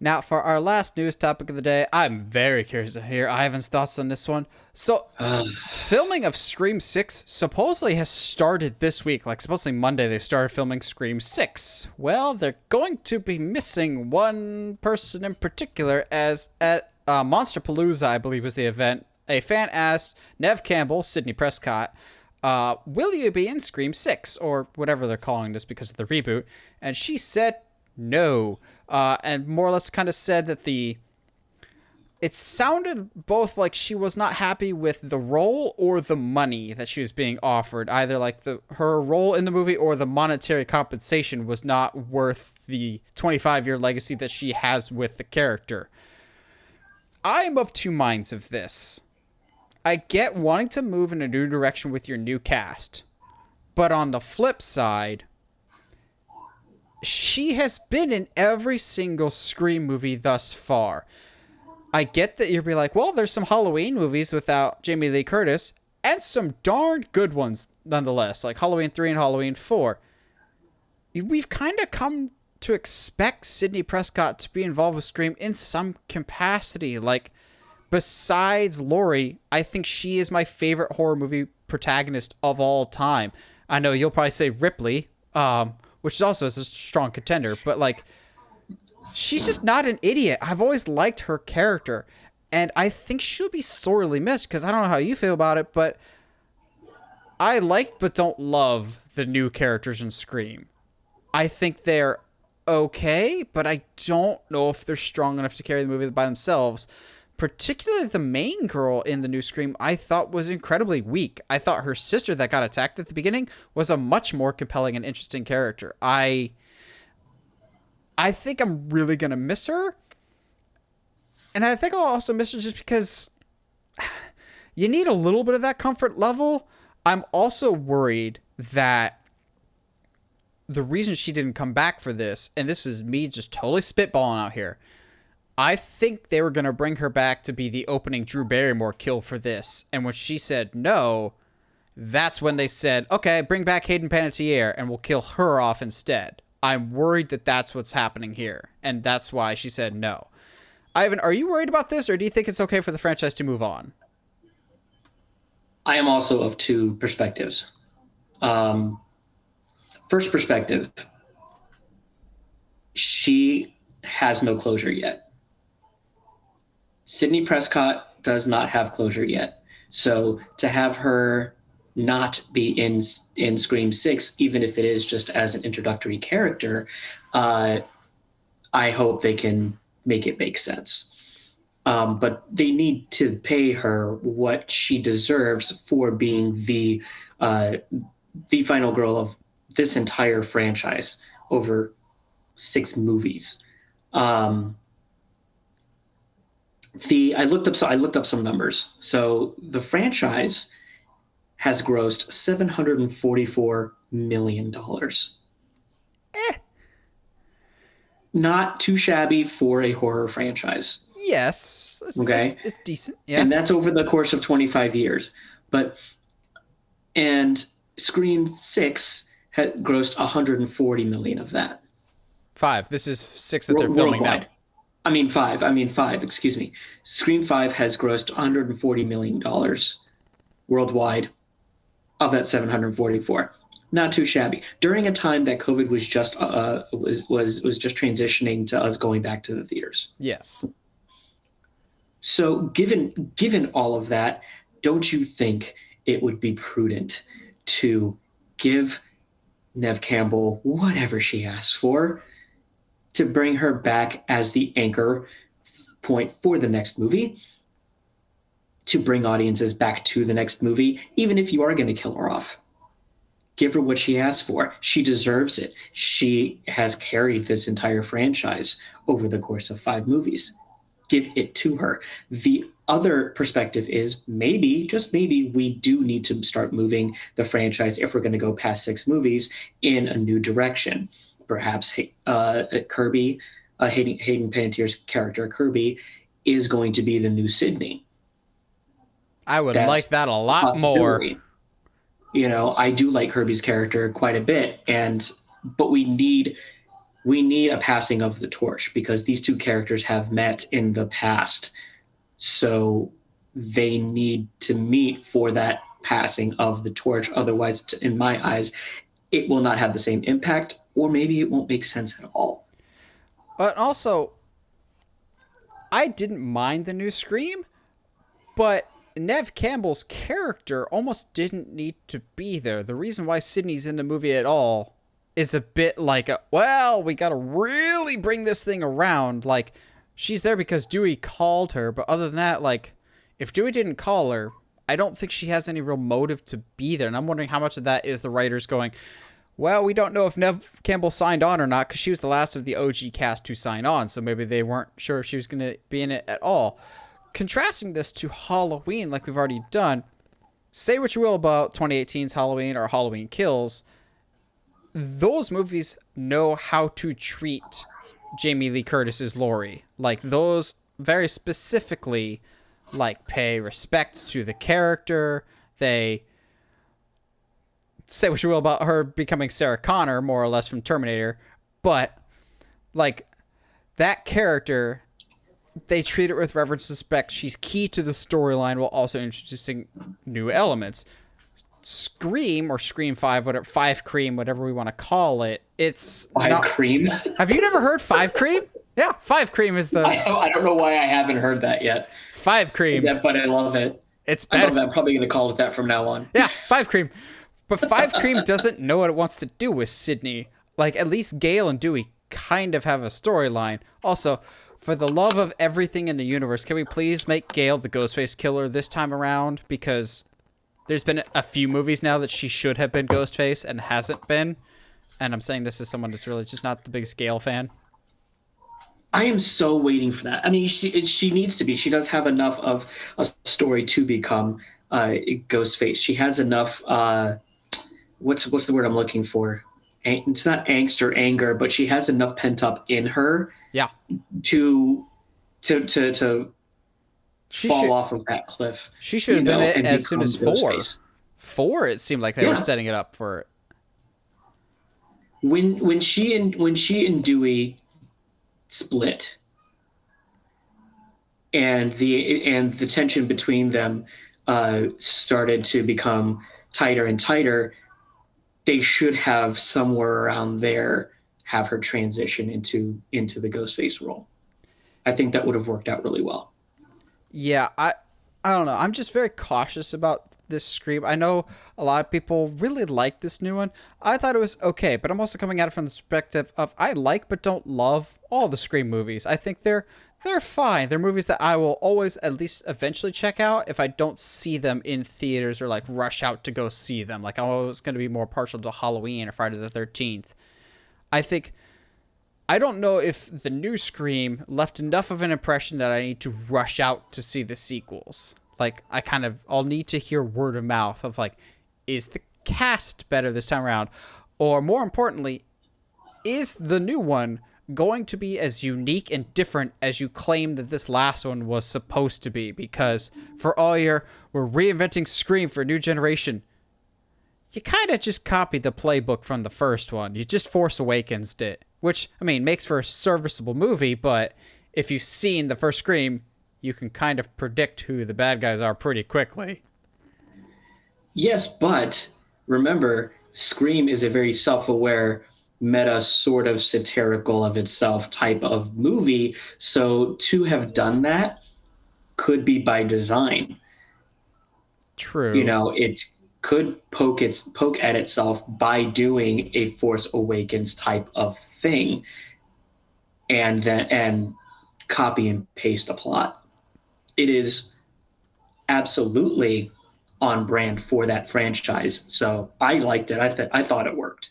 Now, for our last news topic of the day, I'm very curious to hear Ivan's thoughts on this one. So, Ugh. filming of Scream 6 supposedly has started this week. Like, supposedly Monday, they started filming Scream 6. Well, they're going to be missing one person in particular, as at Monsterpalooza, I believe was the event. A fan asked Neve Campbell, Sydney Prescott, will you be in Scream 6? Or whatever they're calling this because of the reboot. And she said no. And more or less kind of said that it sounded both like she was not happy with the role or the money that she was being offered. Either like her role in the movie or the monetary compensation was not worth the 25-year legacy that she has with the character. I am of two minds of this. I get wanting to move in a new direction with your new cast. But on the flip side, she has been in every single Scream movie thus far. I get that you'll be like, well, there's some Halloween movies without Jamie Lee Curtis, and some darn good ones nonetheless, like Halloween 3 and Halloween 4. We've kind of come to expect Sydney Prescott to be involved with Scream in some capacity. Like, besides Laurie, I think she is my favorite horror movie protagonist of all time. I know you'll probably say Ripley, which is also a strong contender, but like, she's just not an idiot. I've always liked her character, and I think she'll be sorely missed, because I don't know how you feel about it, but I like but don't love the new characters in Scream. I think they're okay, but I don't know if they're strong enough to carry the movie by themselves. Particularly the main girl in the new Scream, I thought was incredibly weak. I thought her sister that got attacked at the beginning was a much more compelling and interesting character. I think I'm really going to miss her. And I think I'll also miss her just because you need a little bit of that comfort level. I'm also worried that the reason she didn't come back for this, and this is me just totally spitballing out here, I think they were going to bring her back to be the opening Drew Barrymore kill for this. And when she said no, that's when they said, okay, bring back Hayden Panettiere and we'll kill her off instead. I'm worried that that's what's happening here. And that's why she said no. Ivan, are you worried about this, or do you think it's okay for the franchise to move on? I am also of two perspectives. First perspective, she has no closure yet. Sydney Prescott does not have closure yet. So to have her not be in Scream 6, even if it is just as an introductory character, I hope they can make it make sense. But they need to pay her what she deserves for being the final girl of this entire franchise over 6 movies. I looked up some numbers. So the franchise has grossed $744 million. Not too shabby for a horror franchise. Yes. Okay. It's decent. Yeah. And that's over the course of 25 years. And Scream 6 had grossed 140 million of that. 5. This is 6 that they're filming now. I mean, five, excuse me. Scream 5 has grossed $140 million worldwide of that 744. Not too shabby. During a time that COVID was just was just transitioning to us going back to the theaters. Yes. So given all of that, don't you think it would be prudent to give Neve Campbell whatever she asks for, to bring her back as the anchor point for the next movie, to bring audiences back to the next movie, even if you are going to kill her off? Give her what she asked for. She deserves it. She has carried this entire franchise over the course of 5 movies. Give it to her. The other perspective is maybe, just maybe, we do need to start moving the franchise, if we're going to go past 6 movies, in a new direction. Perhaps Kirby, Hayden Panettiere's character, Kirby, is going to be the new Sydney. I would like that a lot more. You know, I do like Kirby's character quite a bit, but we need we need a passing of the torch because these two characters have met in the past. So they need to meet for that passing of the torch. Otherwise, in my eyes, it will not have the same impact, or maybe it won't make sense at all. But also, I didn't mind the new Scream, but Neve Campbell's character almost didn't need to be there. The reason why Sydney's in the movie at all is a bit like, well, we gotta really bring this thing around. Like, she's there because Dewey called her, but other than that, like, if Dewey didn't call her, I don't think she has any real motive to be there. And I'm wondering how much of that is the writers going, well, we don't know if Neve Campbell signed on or not because she was the last of the OG cast to sign on, so maybe they weren't sure if she was going to be in it at all. Contrasting this to Halloween, like we've already done, say what you will about 2018's Halloween or Halloween Kills, those movies know how to treat Jamie Lee Curtis's Laurie. Like, those very specifically, like, pay respect to the character. They say what you will about her becoming Sarah Connor, more or less, from Terminator, but, like, that character, they treat it with reverence and respect. She's key to the storyline while also introducing new elements. Scream, or Scream 5, whatever, 5 Cream, whatever we want to call it, it's 5 not... Cream? Have you never heard 5 Cream? Yeah, 5 Cream is the... I don't know why I haven't heard that yet. 5 Cream. Yeah, but I love it. It's better. I love that. I'm probably going to call it that from now on. Yeah, 5 Cream. But 5 Cream doesn't know what it wants to do with Sydney. Like, at least Gale and Dewey kind of have a storyline. Also, for the love of everything in the universe, can we please make Gale the Ghostface killer this time around? Because there's been a few movies now that she should have been Ghostface and hasn't been. And I'm saying this as someone that's really just not the biggest Gale fan. I am so waiting for that. I mean, she needs to be. She does have enough of a story to become Ghostface. She has enough... what's the word I'm looking for? It's not angst or anger, but she has enough pent up in her. Yeah. To fall off of that cliff. She should have been it as soon as 4. Ghostface. 4, it seemed like they were setting it up for it. When she and Dewey split, and the tension between them started to become tighter and tighter, they should have somewhere around there have her transition into the Ghostface role. I think that would have worked out really well. Yeah, I don't know. I'm just very cautious about this Scream. I know a lot of people really like this new one. I thought it was okay, but I'm also coming at it from the perspective of I like but don't love all the Scream movies. I think they're fine. They're movies that I will always at least eventually check out if I don't see them in theaters or like rush out to go see them. Like, I'm always going to be more partial to Halloween or Friday the 13th. I don't know if the new Scream left enough of an impression that I need to rush out to see the sequels. Like, I'll need to hear word of mouth of like, is the cast better this time around? Or more importantly, is the new one going to be as unique and different as you claim that this last one was supposed to be? Because for all we're reinventing Scream for a new generation, you kind of just copied the playbook from the first one. You just Force Awakens'd it, which, I mean, makes for a serviceable movie, but if you've seen the first Scream, you can kind of predict who the bad guys are pretty quickly. Yes, but remember, Scream is a very self-aware, meta, sort of satirical of itself type of movie. So to have done that could be by design. True. It could poke at itself by doing a Force Awakens type of thing, and copy and paste a plot. It is absolutely on brand for that franchise. So I liked it. I thought it worked.